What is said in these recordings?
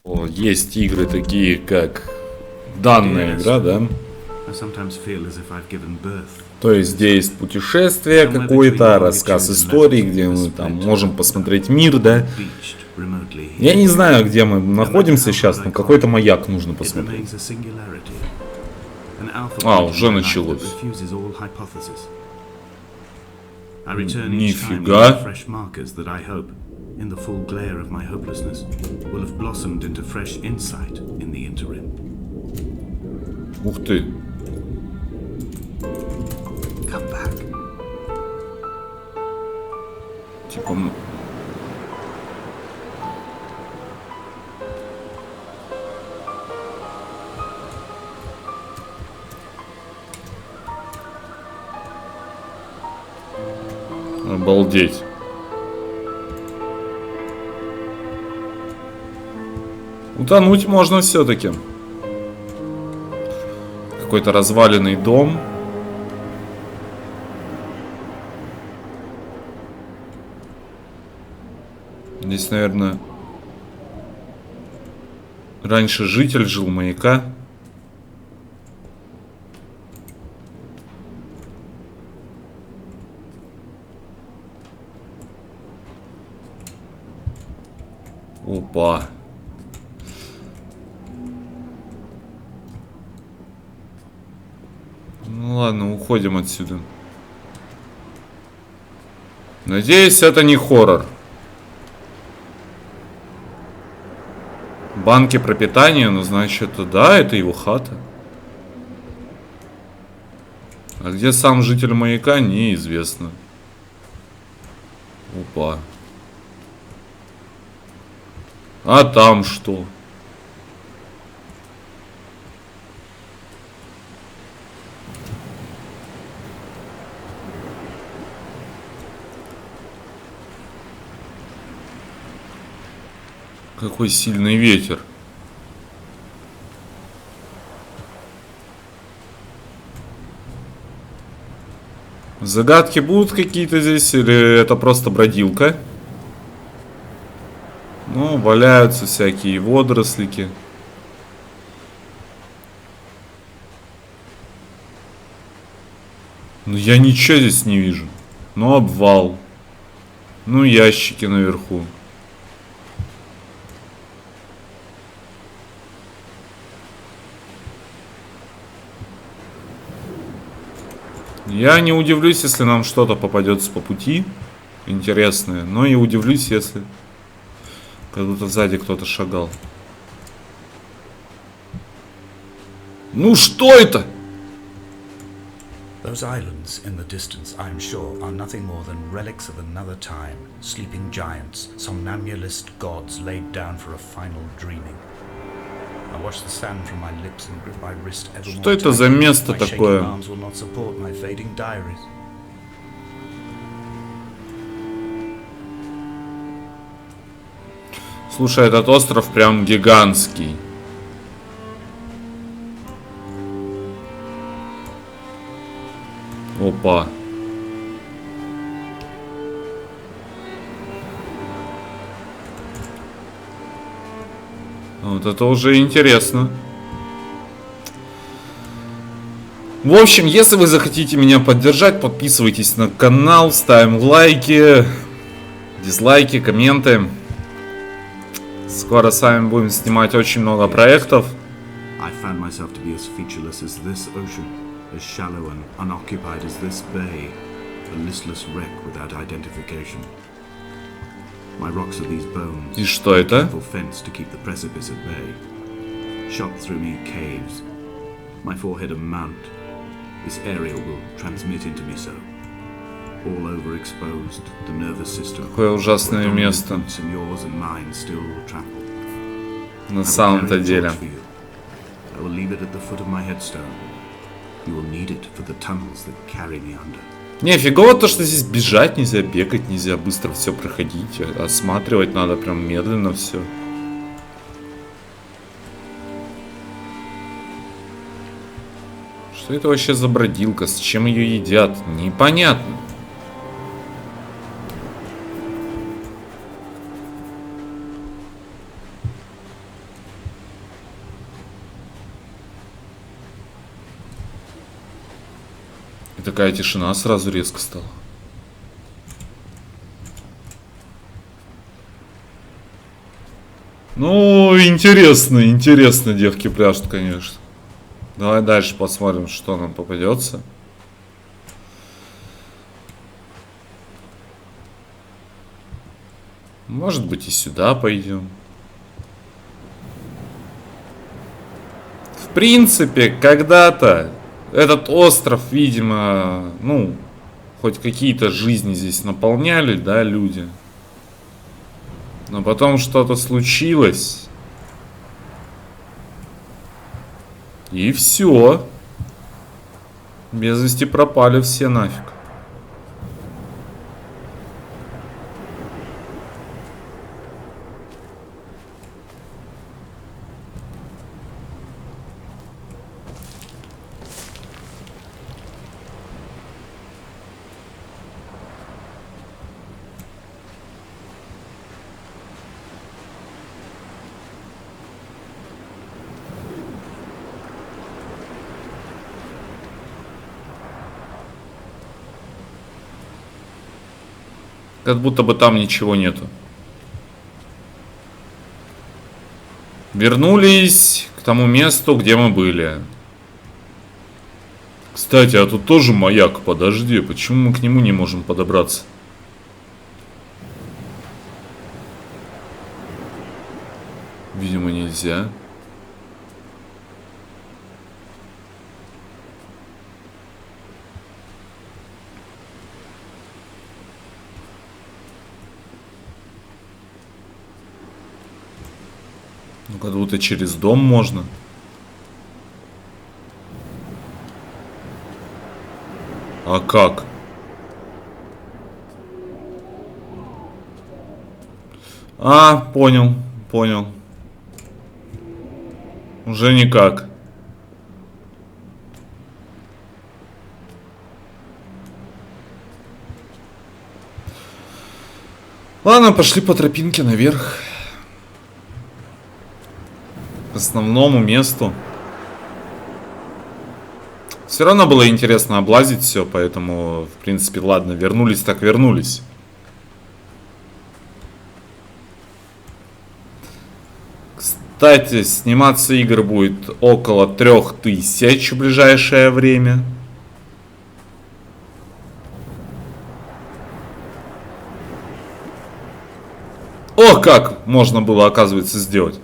О, есть игры такие, как данная игра, да? То есть здесь есть путешествие какое-то, рассказ истории, где мы там можем посмотреть мир, да? Я не знаю, где мы находимся сейчас, но какой-то маяк нужно посмотреть. А, уже началось. Нифига. In the full glare of my hopelessness, will have blossomed into fresh insight in the interim. Ух ты. Come back. Типа... Обалдеть. Утонуть можно все-таки. Какой-то разваленный дом. Здесь, наверное, раньше житель жил маяка. Опа. Ну ладно, уходим отсюда. Надеюсь, это не хоррор. Банки пропитания, ну значит, да, это его хата. А где сам житель маяка, неизвестно. Опа. А там что? Какой сильный ветер. Загадки будут какие-то здесь? Или это просто бродилка? Ну, валяются всякие водорослики. Но я ничего здесь не вижу. Ну, обвал. Ну, ящики наверху. Я не удивлюсь, если нам что-то попадется по пути интересное, но и удивлюсь, если как будто сзади кто-то шагал. Ну что это? Those islands in the distance, I am sure, are nothing more than relics of another time, sleeping giants, somnambulist gods laid down for a final dreaming. I watch the sand from my lips and grip my wrist ever more. Что это за место такое? My shaking arms will not support my fading diaries. Слушай, этот остров прям гигантский. Опа. Вот это уже интересно. В общем, если вы захотите меня поддержать, подписывайтесь на канал, ставим лайки, дизлайки, комменты. Скоро с вами будем снимать очень много проектов. As shallow and unoccupied as this bay, a listless wreck without identification. My rocks are these bones. И что это? Fence to keep the precipice at bay. Shot through me caves. My forehead a mount. This area will transmit into me so. All overexposed, the nervous system. Какое ужасное место. And yours and mine still trample. На самом-то деле. I will leave it at the foot of my headstone. You will need it for the tunnels that carry me under. Не, фигово то, что здесь бежать нельзя, бегать нельзя, быстро все проходить, осматривать надо прям медленно все. Что это вообще за бродилка, с чем ее едят, непонятно. Такая тишина сразу резко стала. Ну, интересно, интересно, девки пляшут, конечно. Давай дальше посмотрим, что нам попадется. Может быть, и сюда пойдем. В принципе, когда-то этот остров, видимо, ну, хоть какие-то жизни здесь наполняли, да, люди. Но потом что-то случилось. И все. Без вести пропали все нафиг. Как будто бы там ничего нету. Вернулись к тому месту, где мы были. Кстати, а тут тоже маяк. Подожди, почему мы к нему не можем подобраться? Видимо, нельзя. Ну, как будто через дом можно. А как? А, понял, понял. Уже никак. Ладно, пошли по тропинке наверх. К основному месту. Все равно было интересно облазить все, поэтому, в принципе, ладно, вернулись так вернулись. Кстати, сниматься игр будет около 3000 в ближайшее время. О, как можно было, оказывается, сделать.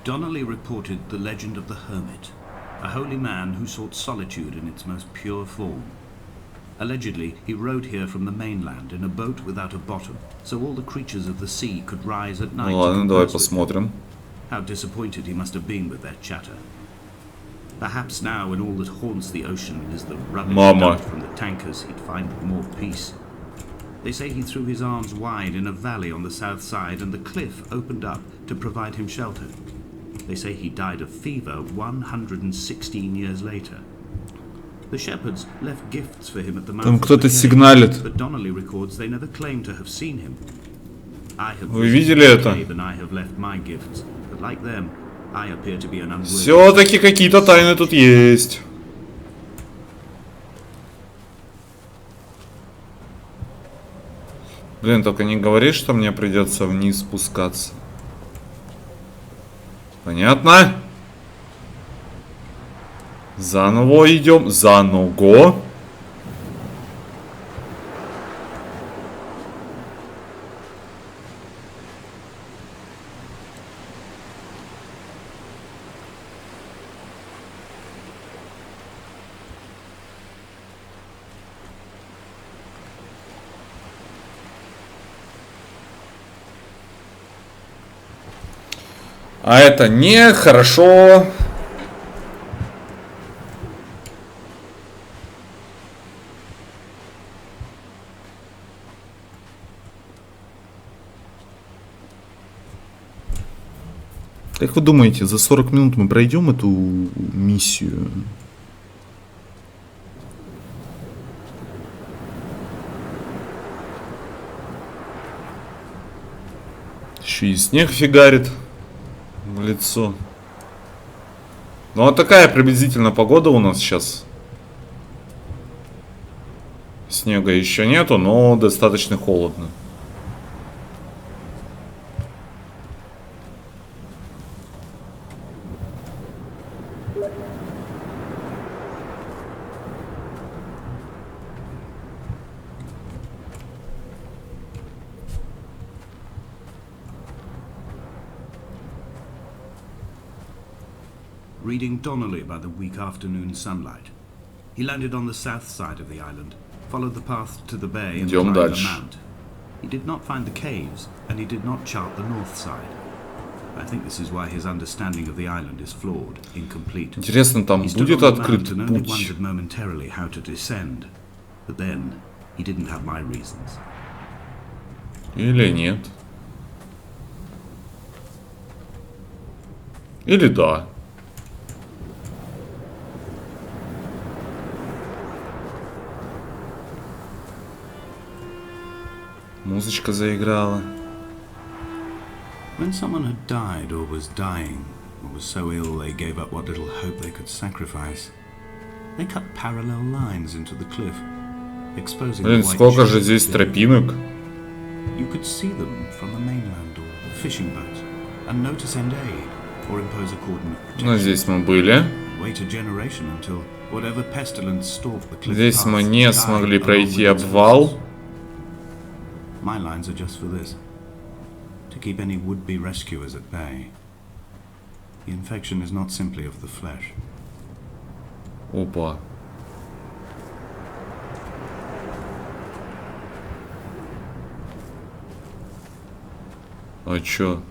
Donnelly reported the legend of the hermit, a holy man who sought solitude in its most pure form. Allegedly, he rode here from the mainland in a boat without a bottom, so all the creatures of the sea could rise at night. Ну ладно, давай посмотрим. How disappointed he must have been with their chatter. Perhaps now, when all that haunts the ocean is the rubbish dumped from the tankers, he'd find more peace. They say he threw his arms wide in a valley on the south side, and the cliff opened up to provide him shelter. They say he died of fever 116 years later. The shepherds left gifts for him at the mouth Там of кто-то the cave, сигналит. but Donnelly records they never claim to have seen him. I have Вы видели это? and I have left my gifts, but like them, I appear to be an unworthy. Все-таки какие-то тайны тут есть. Блин, только не говори, что мне придется вниз спускаться. Понятно? Заново идем. Заново. А это нехорошо. Как вы думаете, за 40 минут мы пройдем эту миссию? Еще и снег фигарит в лицо. Ну вот такая приблизительно погода у нас сейчас. Снега еще нету, но достаточно холодно. Reading Donnelly by the weak afternoon sunlight. He landed on the south side of the island, followed the path to the bay and Идем climbed the дальше. mount. He did not find the caves, and he did not chart the north side. I think this is why his understanding of the island is flawed, incomplete. Интересно, там He stood будет on the открыт mount and only путь? wondered momentarily how to descend. But then, he didn't have my reasons. Или нет? Или да? Музычка заиграла. When someone had died or was dying, or was so ill they gave up what little hope they could sacrifice, they cut parallel lines into the cliff, exposing Блин, the white сколько же shapes здесь of тропинок. You could see them from the mainland or fishing boats, and know to send aid or impose a cordon of protection. Ну, здесь мы были. Wait a generation until whatever pestilence stalked the cliff Здесь мы paths не died смогли along пройти with its обвал. horses. My lines are just for this: to keep any would-be rescuers at bay. The infection is not simply of the flesh. Опа. А чё?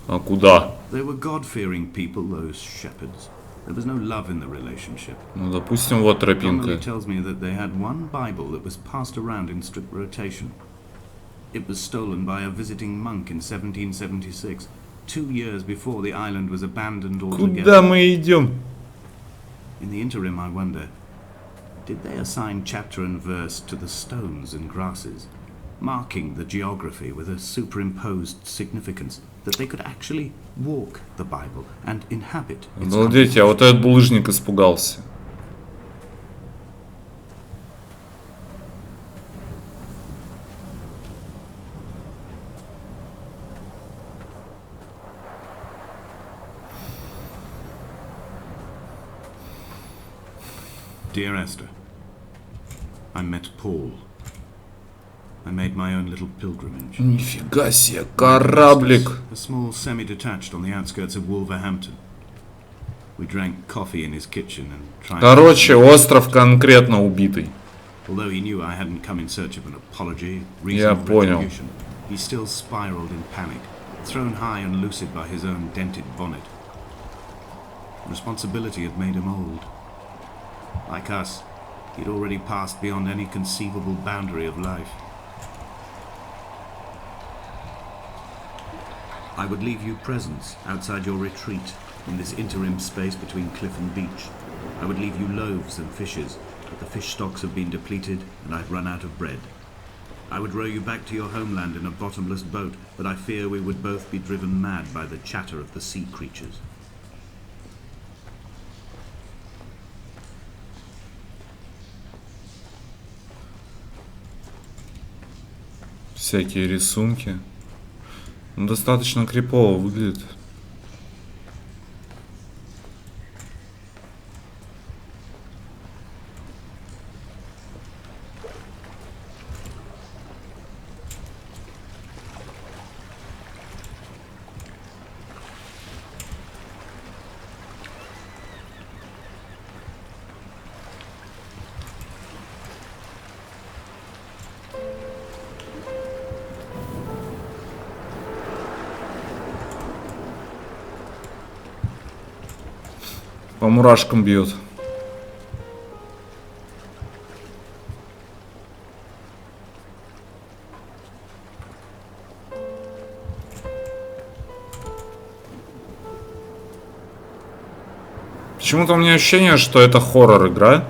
А куда? They were God-fearing people, those shepherds. There was no love in the relationship. Ну, допустим, вот Donnelly тропинка. tells me that they had one Bible that was passed around in strict rotation. It was stolen by a visiting monk in 1776, 2 years before the island was abandoned altogether. Куда мы идем? In the interim, I wonder, did they assign chapter and verse to the stones and grasses, marking the geography with a superimposed significance, that they could actually walk the Bible and inhabit its Обалдеть, а вот этот булыжник испугался. Dear Esther, I met Paul. I made my own little pilgrimage. Нифига себе, кораблик. A small semi-detached on the outskirts of Wolverhampton. We drank coffee in his kitchen and tried. Короче, остров конкретно убитый. Although he knew I hadn't come in search of an apology, Я reason or понял. retribution, he still spiraled in panic, thrown high and lucid by his own dented bonnet. Responsibility had made him old. Like us, he'd already passed beyond any conceivable boundary of life. I would leave you presents outside your retreat in this interim space between cliff and beach. I would leave you loaves and fishes, but the fish stocks have been depleted and I've run out of bread. I would row you back to your homeland in a bottomless boat, but I fear we would both be driven mad by the chatter of the sea creatures. Всякие рисунки. Ну, достаточно крипово выглядит. По мурашкам бьет. Почему-то у меня ощущение, что это хоррор-игра.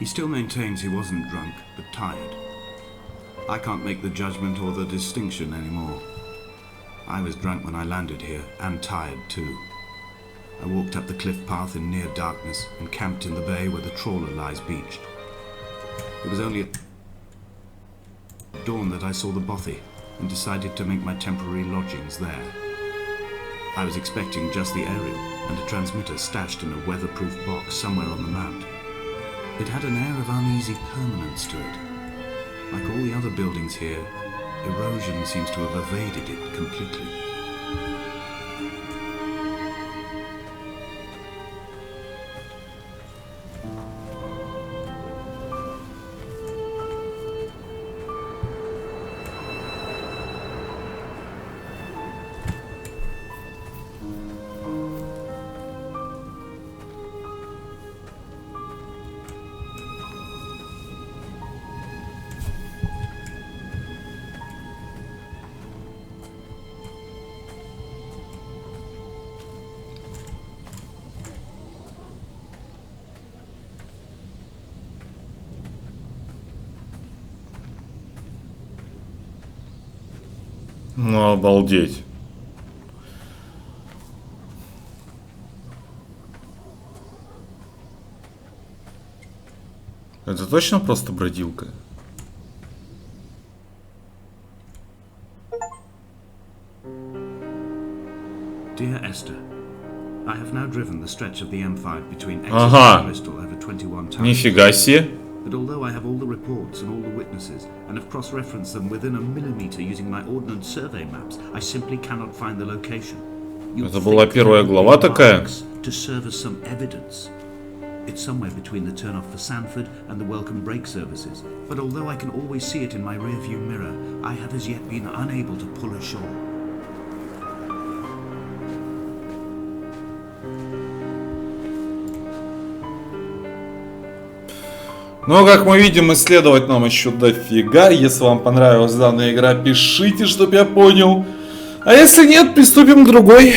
He still maintains he wasn't drunk, but tired. I can't make the judgment or the distinction anymore. I was drunk when I landed here, and tired too. I walked up the cliff path in near darkness and camped in the bay where the trawler lies beached. It was only at dawn that I saw the bothy and decided to make my temporary lodgings there. I was expecting just the aerial and a transmitter stashed in a weatherproof box somewhere on the mount. It had an air of uneasy permanence to it. Like all the other buildings here, erosion seems to have evaded it completely. Ну, обалдеть. Это точно просто бродилка? Dear Esther, I have now driven the stretch of the M5 between Exeter Ага. and Bristol over 21 times. Нифига себе. But although I have all the reports and all the witnesses, and have cross-referenced them within a millimeter using my ordnance survey maps, I simply cannot find the location. Это была первая глава такая? To serve as some evidence. It's somewhere between the turn-off for Sanford and the welcome break services. But although I can always see it in my rear-view mirror, I have as yet been unable to pull ashore. Но, как мы видим, исследовать нам еще дофига. Если вам понравилась данная игра, пишите, чтоб я понял. А если нет, приступим к другой.